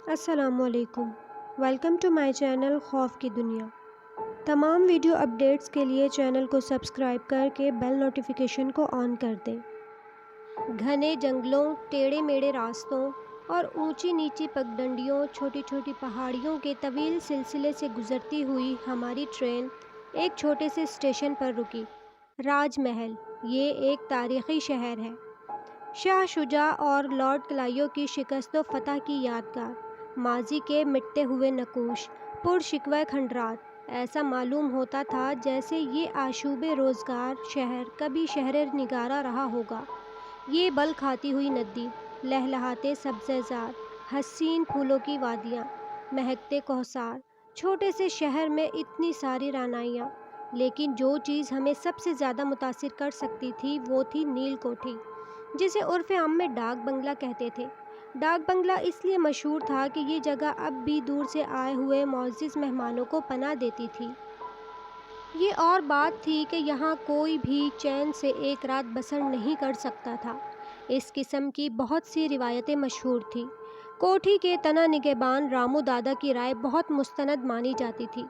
السلام علیکم۔ Welcome to my channel خوف کی دنیا۔ تمام ویڈیو اپڈیٹس کے لیے چینل کو سبسکرائب کر کے بیل نوٹیفیکیشن کو آن کر دیں۔ گھنے جنگلوں، ٹیڑھے میڑھے راستوں اور اونچی نیچی پگڈنڈیوں، چھوٹی چھوٹی پہاڑیوں کے طویل سلسلے سے گزرتی ہوئی ہماری ٹرین ایک چھوٹے سے اسٹیشن پر رکی۔ راج محل، یہ ایک تاریخی شہر ہے۔ شاہ شجاع اور لارڈ کلائیو کی شکست و فتح کی یادگار، ماضی کے مٹتے ہوئے نقوش، پرشکوہ کھنڈرات۔ ایسا معلوم ہوتا تھا جیسے یہ آشوب روزگار شہر کبھی شہر نگارہ رہا ہوگا۔ یہ بل کھاتی ہوئی ندی، لہلہاتے سبزہ زار، حسین پھولوں کی وادیاں، مہکتے کوثار، چھوٹے سے شہر میں اتنی ساری رعنائیاں۔ لیکن جو چیز ہمیں سب سے زیادہ متاثر کر سکتی تھی وہ تھی نیل کوٹھی، جسے عرف عام میں ڈاک بنگلہ کہتے تھے۔ ڈاک بنگلہ اس لیے مشہور تھا کہ یہ جگہ اب بھی دور سے آئے ہوئے معزز مہمانوں کو پناہ دیتی تھی۔ یہ اور بات تھی کہ یہاں کوئی بھی چین سے ایک رات بسر نہیں کر سکتا تھا۔ اس قسم کی بہت سی روایتیں مشہور تھیں۔ کوٹھی کے تنہ نگہبان رامو دادا کی رائے بہت مستند مانی جاتی تھی۔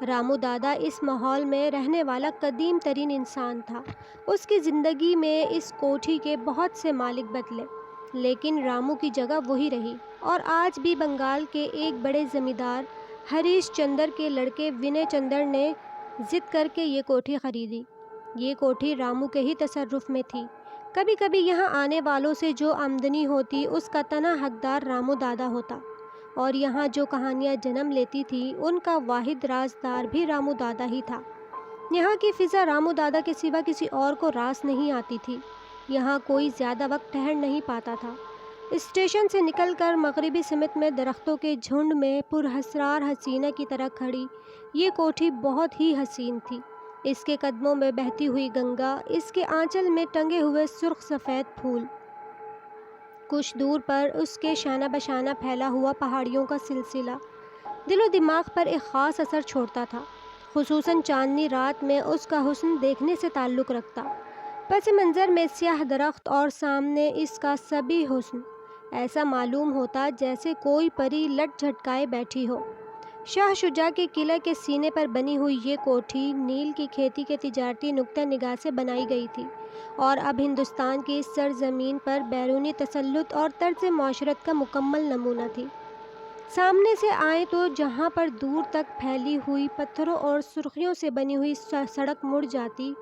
رامو دادا اس ماحول میں رہنے والا قدیم ترین انسان تھا۔ اس کی زندگی میں اس کوٹھی کے بہت سے مالک بدلے، لیکن رامو کی جگہ وہی رہی، اور آج بھی بنگال کے ایک بڑے زمیندار ہریش چندر کے لڑکے ونے چندر نے ضد کر کے یہ کوٹھی خریدی۔ یہ کوٹھی رامو کے ہی تصرف میں تھی۔ کبھی کبھی یہاں آنے والوں سے جو آمدنی ہوتی اس کا تنہا حقدار رامو دادا ہوتا، اور یہاں جو کہانیاں جنم لیتی تھیں ان کا واحد رازدار بھی رامو دادا ہی تھا۔ یہاں کی فضا رامو دادا کے سوا کسی اور کو راس نہیں آتی تھی۔ یہاں کوئی زیادہ وقت ٹھہر نہیں پاتا تھا۔ اسٹیشن سے نکل کر مغربی سمت میں درختوں کے جھنڈ میں پراسرار حسینہ کی طرح کھڑی یہ کوٹھی بہت ہی حسین تھی۔ اس کے قدموں میں بہتی ہوئی گنگا، اس کے آنچل میں ٹنگے ہوئے سرخ سفید پھول، کچھ دور پر اس کے شانہ بشانہ پھیلا ہوا پہاڑیوں کا سلسلہ دل و دماغ پر ایک خاص اثر چھوڑتا تھا۔ خصوصاً چاندنی رات میں اس کا حسن دیکھنے سے تعلق رکھتا۔ پس منظر میں سیاہ درخت اور سامنے اس کا سبیہ حسن، ایسا معلوم ہوتا جیسے کوئی پری لٹ جھٹکائے بیٹھی ہو۔ شاہ شجاع کے قلعے کے سینے پر بنی ہوئی یہ کوٹھی نیل کی کھیتی کے تجارتی نقطہ نگاہ سے بنائی گئی تھی، اور اب ہندوستان کی اس سرزمین پر بیرونی تسلط اور طرز معاشرت کا مکمل نمونہ تھی۔ سامنے سے آئیں تو جہاں پر دور تک پھیلی ہوئی پتھروں اور سرخیوں سے بنی ہوئی سڑک مڑ جاتی،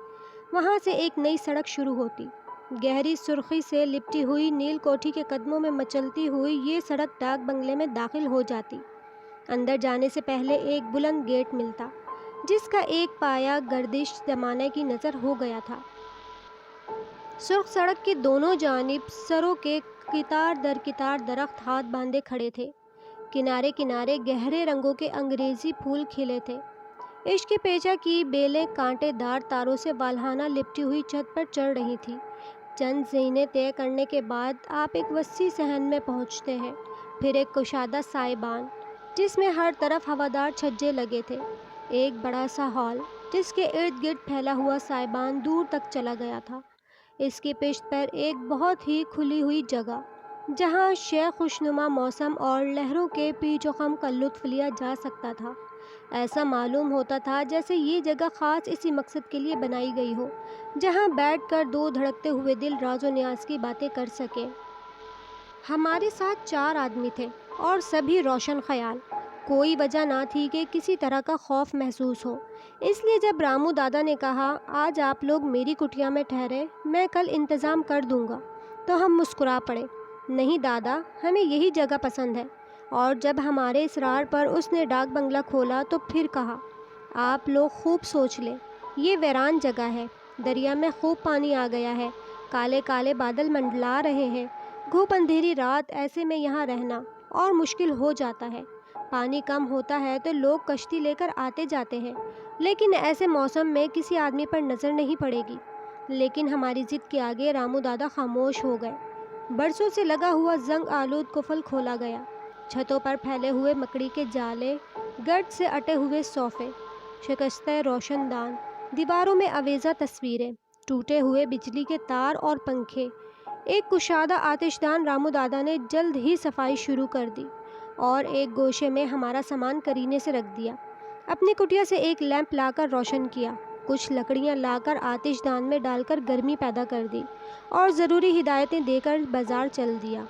وہاں سے ایک نئی سڑک شروع ہوتی۔ گہری سرخی سے لپٹی ہوئی نیل کوٹھی کے قدموں میں مچلتی ہوئی یہ سڑک ڈاک بنگلے میں داخل ہو جاتی۔ اندر جانے سے پہلے ایک بلند گیٹ ملتا، جس کا ایک پایا گردش زمانے کی نظر ہو گیا تھا۔ سرخ سڑک کے دونوں جانب سروں کے قطار در قطار درخت ہاتھ باندھے کھڑے تھے۔ کنارے کنارے گہرے رنگوں کے انگریزی پھول کھلے تھے۔ عشق پیچا کی بیلیں کانٹے دار تاروں سے والہانہ لپٹی ہوئی چھت پر چڑھ رہی تھیں۔ چند زینے طے کرنے کے بعد آپ ایک وسیع صحن میں پہنچتے ہیں، پھر ایک کشادہ سائبان جس میں ہر طرف ہوادار چھجے لگے تھے، ایک بڑا سا ہال جس کے ارد گرد پھیلا ہوا سائبان دور تک چلا گیا تھا۔ اس کی پشت پر ایک بہت ہی کھلی ہوئی جگہ، جہاں خوشنما موسم اور لہروں کے پیچ و خم کا لطف لیا جا سکتا تھا۔ ایسا معلوم ہوتا تھا جیسے یہ جگہ خاص اسی مقصد کے لیے بنائی گئی ہو، جہاں بیٹھ کر دو دھڑکتے ہوئے دل راز و نیاز کی باتیں کر سکیں۔ ہمارے ساتھ 4 آدمی تھے اور سبھی روشن خیال۔ کوئی وجہ نہ تھی کہ کسی طرح کا خوف محسوس ہو۔ اس لیے جب رامو دادا نے کہا آج آپ لوگ میری کٹیا میں ٹھہرے، میں کل انتظام کر دوں گا، تو ہم مسکرا پڑے۔ نہیں دادا، ہمیں یہی جگہ پسند ہے۔ اور جب ہمارے اصرار پر اس نے ڈاک بنگلہ کھولا تو پھر کہا آپ لوگ خوب سوچ لیں، یہ ویران جگہ ہے، دریا میں خوب پانی آ گیا ہے، کالے کالے بادل منڈلا رہے ہیں، گھوپ اندھیری رات ایسے میں یہاں رہنا اور مشکل ہو جاتا ہے۔ پانی کم ہوتا ہے تو لوگ کشتی لے کر آتے جاتے ہیں، لیکن ایسے موسم میں کسی آدمی پر نظر نہیں پڑے گی۔ لیکن ہماری ضد کے آگے رامو دادا خاموش ہو گئے۔ برسوں سے لگا ہوا زنگ آلود قفل کھولا گیا۔ چھتوں پر پھیلے ہوئے مکڑی کے جالے، گرد سے اٹے ہوئے صوفے، شکستہ روشن دان، دیواروں میں آویزہ تصویریں، ٹوٹے ہوئے بجلی کے تار اور پنکھے۔ ایک کشادہ آتش دان رامو دادا نے جلد ہی صفائی شروع کر دی۔ اور ایک گوشے میں ہمارا سامان کرینے سے رکھ دیا۔ اپنی کٹیا سے ایک لیمپ لا کر روشن کیا، کچھ لکڑیاں لا کر آتش دان میں ڈال کر گرمی پیدا کر دی اور ضروری ہدایتیں دے کر بازار چل دیا۔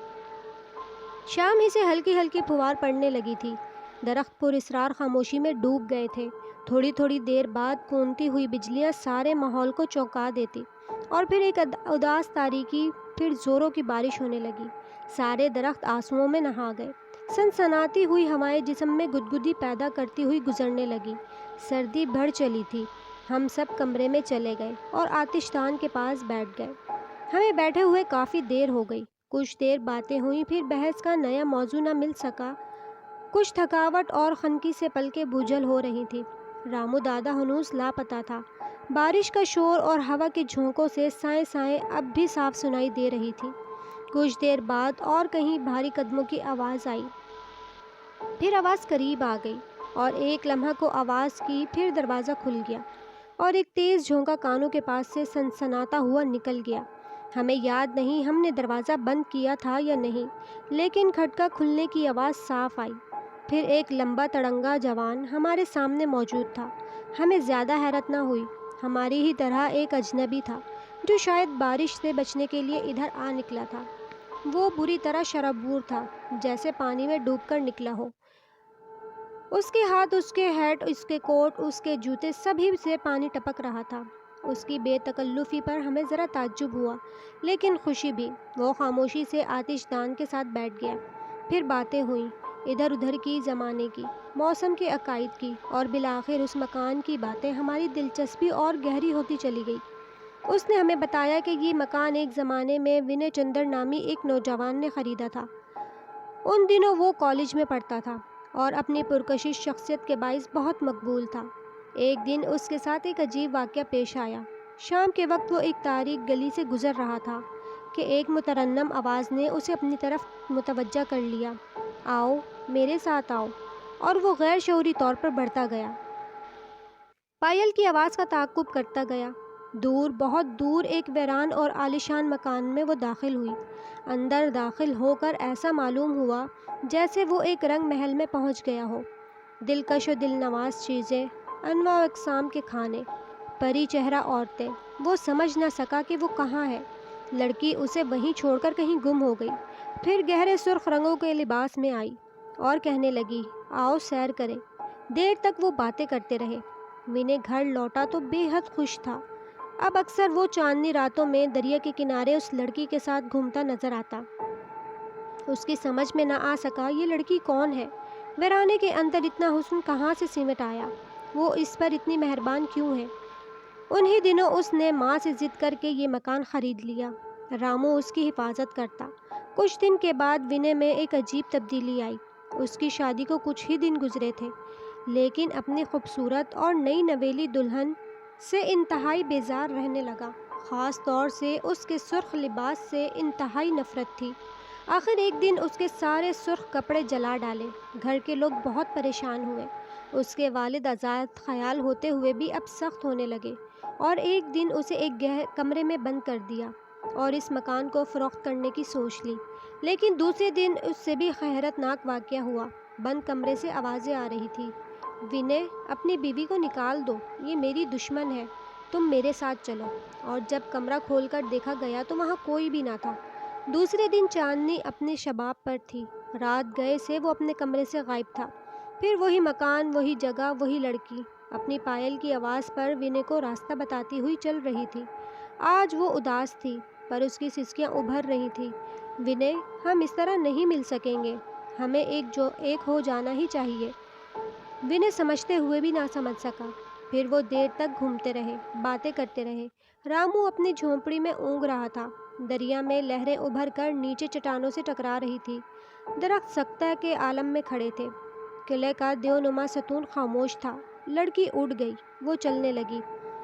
شام ہی سے ہلکی ہلکی پھوار پڑنے لگی تھی۔ درخت پر اسرار خاموشی میں ڈوب گئے تھے۔ تھوڑی تھوڑی دیر بعد کونتی ہوئی بجلیاں سارے ماحول کو چونکا دیتی اور پھر ایک اداس تاریکی، پھر زوروں کی بارش ہونے لگی۔ سارے درخت آنسوؤں میں نہا گئے۔ سنسناتی ہوئی ہوائیں جسم میں گدگدی پیدا کرتی ہوئی گزرنے لگی۔ سردی بڑھ چلی تھی۔ ہم سب کمرے میں چلے گئے اور آتش دان کے پاس بیٹھ گئے۔ ہمیں بیٹھے ہوئے کافی دیر ہو گئی۔ کچھ دیر باتیں ہوئیں، پھر بحث کا نیا موضوع نہ مل سکا۔ کچھ تھکاوٹ اور خنقی سے پلکیں بوجھل ہو رہی تھیں۔ رامو دادا ہنوز لاپتہ تھا۔ بارش کا شور اور ہوا کے جھونکوں سے سائیں سائیں اب بھی صاف سنائی دے رہی تھی۔ کچھ دیر بعد اور کہیں بھاری قدموں کی آواز آئی، پھر آواز قریب آ گئی اور ایک لمحہ کو آواز کی، پھر دروازہ کھل گیا اور ایک تیز جھونکا کانوں کے پاس سے سنسناتا ہوا نکل گیا۔ ہمیں یاد نہیں ہم نے دروازہ بند کیا تھا یا نہیں، لیکن کھٹکا کھلنے کی آواز صاف آئی۔ پھر ایک لمبا تڑنگا جوان ہمارے سامنے موجود تھا۔ ہمیں زیادہ حیرت نہ ہوئی، ہماری ہی طرح ایک اجنبی تھا جو شاید بارش سے بچنے کے لیے ادھر آ نکلا تھا۔ وہ بری طرح شرابور تھا، جیسے پانی میں ڈوب کر نکلا ہو۔ اس کے ہاتھ، اس کے ہیٹ، اس کے کوٹ، اس کے جوتے، سبھی سے پانی ٹپک رہا تھا۔ اس کی بے تکلفی پر ہمیں ذرا تعجب ہوا، لیکن خوشی بھی۔ وہ خاموشی سے آتش دان کے ساتھ بیٹھ گیا۔ پھر باتیں ہوئیں، ادھر ادھر کی، زمانے کی، موسم کے عقائد کی، اور بالآخر اس مکان کی باتیں ہماری دلچسپی اور گہری ہوتی چلی گئی۔ اس نے ہمیں بتایا کہ یہ مکان ایک زمانے میں ونے چندر نامی ایک نوجوان نے خریدا تھا۔ ان دنوں وہ کالج میں پڑھتا تھا اور اپنی پرکشش شخصیت کے باعث بہت مقبول تھا۔ ایک دن اس کے ساتھ ایک عجیب واقعہ پیش آیا۔ شام کے وقت وہ ایک تاریک گلی سے گزر رہا تھا کہ ایک مترنم آواز نے اسے اپنی طرف متوجہ کر لیا۔ آؤ، میرے ساتھ آؤ، اور وہ غیر شعوری طور پر بڑھتا گیا۔ پائل کی آواز کا تعاقب کرتا گیا۔ دور، بہت دور، ایک ویران اور عالیشان مکان میں وہ داخل ہوئی۔ اندر داخل ہو کر ایسا معلوم ہوا جیسے وہ ایک رنگ محل میں پہنچ گیا ہو۔ دلکش و دلنواز چیزیں، انواع و اقسام کے کھانے، پری چہرہ عورتیں۔ وہ سمجھ نہ سکا کہ وہ کہاں ہے۔ لڑکی اسے وہیں چھوڑ کر کہیں گم ہو گئی۔ پھر گہرے سرخ رنگوں کے لباس میں آئی اور کہنے لگی، آؤ سیر کریں۔ دیر تک وہ باتیں کرتے رہے۔ ونے گھر لوٹا تو بے حد خوش تھا۔ اب اکثر وہ چاندنی راتوں میں دریا کے کنارے اس لڑکی کے ساتھ گھومتا نظر آتا۔ اس کی سمجھ میں نہ آ سکا یہ لڑکی کون ہے، ویرانے کے اندر اتنا حسن کہاں سے سمٹ آیا، وہ اس پر اتنی مہربان کیوں ہے۔ انہی دنوں اس نے ماں سے ضد کر کے یہ مکان خرید لیا۔ رامو اس کی حفاظت کرتا۔ کچھ دن کے بعد ونے میں ایک عجیب تبدیلی آئی۔ اس کی شادی کو کچھ ہی دن گزرے تھے، لیکن اپنی خوبصورت اور نئی نویلی دلہن سے انتہائی بیزار رہنے لگا۔ خاص طور سے اس کے سرخ لباس سے انتہائی نفرت تھی۔ آخر ایک دن اس کے سارے سرخ کپڑے جلا ڈالے۔ گھر کے لوگ بہت پریشان ہوئے۔ اس کے والد آزاد خیال ہوتے ہوئے بھی اب سخت ہونے لگے اور ایک دن اسے ایک کمرے میں بند کر دیا اور اس مکان کو فروخت کرنے کی سوچ لی۔ لیکن دوسرے دن اس سے بھی حیرت ناک واقعہ ہوا۔ بند کمرے سے آوازیں آ رہی تھی، ونے، اپنی بیوی کو نکال دو، یہ میری دشمن ہے، تم میرے ساتھ چلو۔ اور جب کمرہ کھول کر دیکھا گیا تو وہاں کوئی بھی نہ تھا۔ دوسرے دن چاندنی اپنے شباب پر تھی۔ رات گئے سے وہ اپنے کمرے سے غائب تھا۔ پھر وہی مکان، وہی جگہ، وہی لڑکی اپنی پائل کی آواز پر ونے کو راستہ بتاتی ہوئی چل رہی تھی۔ آج وہ اداس تھی، پر اس کی سسکیاں ابھر رہی تھیں۔ ونے، ہم اس طرح نہیں مل سکیں گے، ہمیں ایک ہو جانا ہی چاہیے۔ ونے سمجھتے ہوئے بھی نہ سمجھ سکا۔ پھر وہ دیر تک گھومتے رہے، باتیں کرتے رہے۔ رامو اپنی جھونپڑی میں اونگ رہا تھا۔ دریا میں لہریں ابھر کر نیچے چٹانوں سے ٹکرا رہی تھی۔ درخت سکتہ کے عالم میں کھڑے تھے۔ قلعے کا دیونما ستون خاموش تھا۔ لڑکی اٹھ گئی، وہ چلنے لگی۔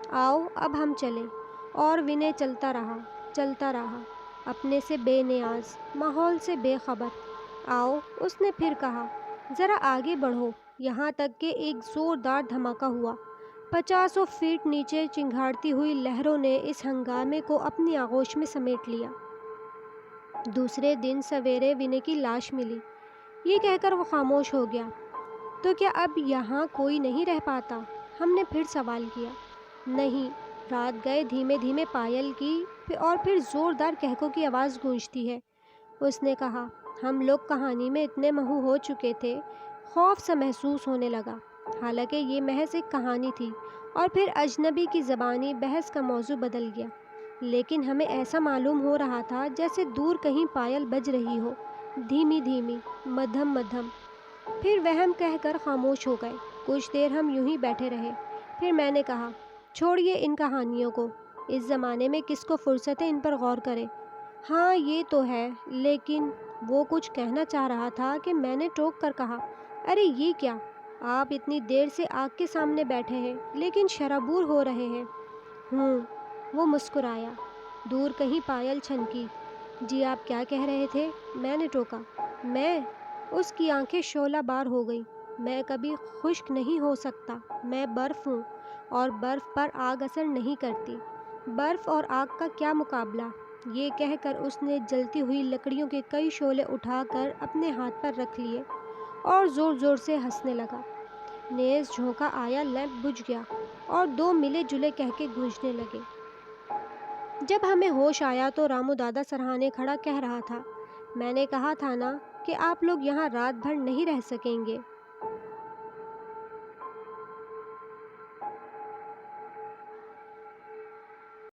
آؤ، اب ہم چلیں۔ اور ونے چلتا رہا، اپنے سے بے نیاز، ماحول سے بے خبر۔ آؤ، اس نے پھر کہا، ذرا آگے بڑھو، یہاں تک کہ ایک زوردار دھماکہ ہوا۔ 50 فیٹ نیچے چنگھاڑتی ہوئی لہروں نے اس ہنگامے کو اپنی آغوش میں سمیٹ لیا۔ دوسرے دن سویرے ونے کی لاش ملی۔ یہ کہہ کر وہ خاموش ہو گیا۔ تو کیا اب یہاں کوئی نہیں رہ پاتا؟ ہم نے پھر سوال کیا۔ نہیں، رات گئے دھیمے دھیمے پائل کی اور پھر زوردار کہکوں کی آواز گونجتی ہے، اس نے کہا۔ ہم لوگ کہانی میں اتنے مہو ہو چکے تھے، خوف سا محسوس ہونے لگا، حالانکہ یہ محض ایک کہانی تھی۔ اور پھر اجنبی کی زبانی بحث کا موضوع بدل گیا، لیکن ہمیں ایسا معلوم ہو رہا تھا جیسے دور کہیں پائل بج رہی ہو، دھیمی دھیمی، مدھم مدھم۔ پھر وہم کہہ کر خاموش ہو گئے۔ کچھ دیر ہم یوں ہی بیٹھے رہے، پھر میں نے کہا، چھوڑیے ان کہانیوں کو، اس زمانے میں کس کو فرصت ہے ان پر غور کرے؟ ہاں یہ تو ہے، لیکن وہ کچھ کہنا چاہ رہا تھا کہ میں نے ٹوک کر کہا، ارے یہ کیا، آپ اتنی دیر سے آگ کے سامنے بیٹھے ہیں لیکن شرابور ہو رہے ہیں۔ وہ مسکرایا۔ دور کہیں پائل چھنکی۔ جی آپ کیا کہہ رہے تھے؟ میں نے ٹوکا۔ میں؟ اس کی آنکھیں شعلہ بار ہو گئیں۔ میں کبھی خشک نہیں ہو سکتا، میں برف ہوں، اور برف پر آگ اثر نہیں کرتی۔ برف اور آگ کا کیا مقابلہ؟ یہ کہہ کر اس نے جلتی ہوئی لکڑیوں کے کئی شعلے اٹھا کر اپنے ہاتھ پر رکھ لیے اور زور زور سے ہنسنے لگا۔ نیز جھونکا آیا، لیمپ بجھ گیا اور دو ملے جلے کہکے گونجنے لگے۔ جب ہمیں ہوش آیا تو رامو دادا سرہانے کھڑا کہہ رہا تھا، میں نے کہا تھا نا کہ آپ لوگ یہاں رات بھر نہیں رہ سکیں گے۔